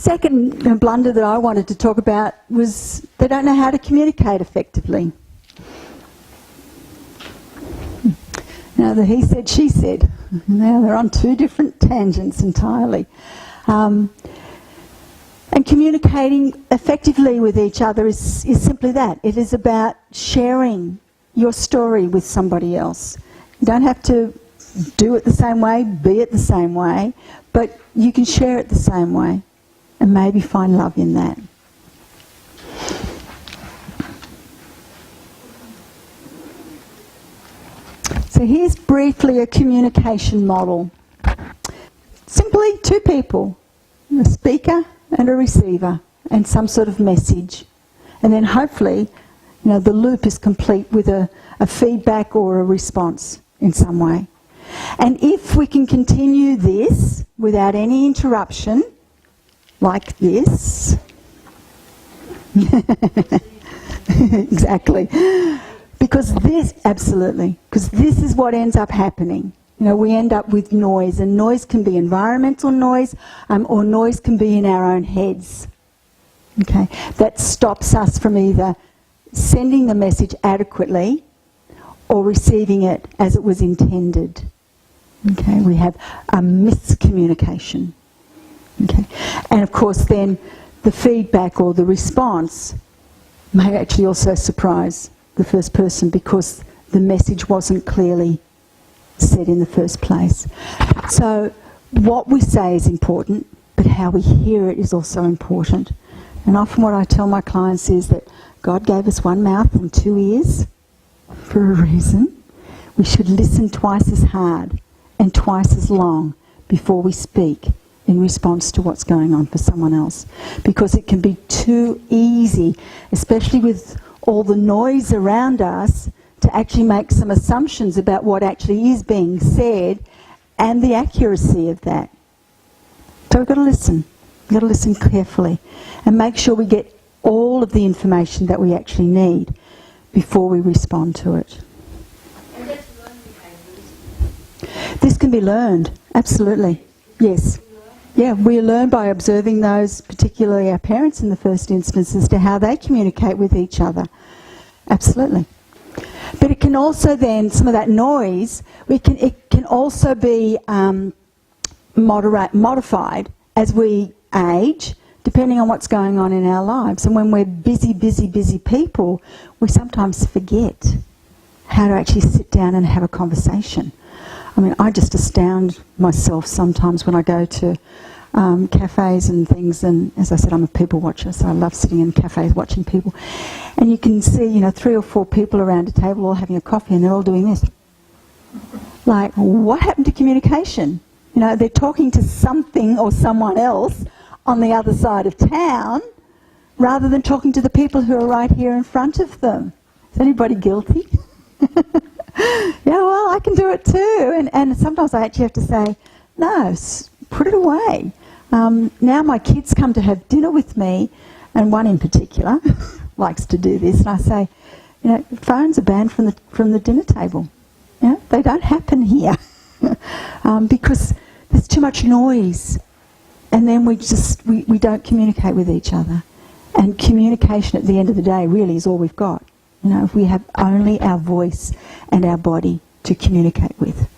second blunder that I wanted to talk about was they don't know how to communicate effectively. Now the he said, she said. Now they're on two different tangents entirely. And communicating effectively with each other is simply that. It is about sharing your story with somebody else. You don't have to do it the same way, be it the same way, but you can share it the same way and maybe find love in that. So here's briefly a communication model. Simply two people, a speaker and a receiver, and some sort of message. And then hopefully, the loop is complete with a feedback or a response in some way. And if we can continue this without any interruption, like this, exactly, because this is what ends up happening. We end up with noise, and noise can be environmental noise, or noise can be in our own heads. Okay, that stops us from either sending the message adequately or receiving it as it was intended. Okay, we have a miscommunication. Okay, and of course then the feedback or the response may actually also surprise the first person because the message wasn't clearly said in the first place. So what we say is important, but how we hear it is also important. And often what I tell my clients is that God gave us one mouth and two ears for a reason. We should listen twice as hard and twice as long before we speak in response to what's going on for someone else. Because it can be too easy, especially with all the noise around us, to actually make some assumptions about what actually is being said and the accuracy of that. So we've got to listen. We've got to listen carefully and make sure we get all of the information that we actually need before we respond to it. And that's learned behaviors. This can be learned, absolutely. Yes. Yeah, we learn by observing those, particularly our parents in the first instance, as to how they communicate with each other. Absolutely. But it can also then, some of that noise, it can also be modified as we age, depending on what's going on in our lives. And when we're busy people, we sometimes forget how to actually sit down and have a conversation. I mean, I just astound myself sometimes when I go to cafes and things, and as I said, I'm a people watcher, so I love sitting in cafes watching people. And you can see, 3 or 4 people around a table all having a coffee and they're all doing this. Like, what happened to communication? They're talking to something or someone else on the other side of town rather than talking to the people who are right here in front of them. Is anybody guilty? Yeah, well, I can do it too. And sometimes I actually have to say, no, put it away. Now my kids come to have dinner with me, and one in particular likes to do this, and I say, phones are banned from the dinner table. They don't happen here because there's too much noise, and then we don't communicate with each other. And communication at the end of the day really is all we've got. If we have only our voice and our body to communicate with.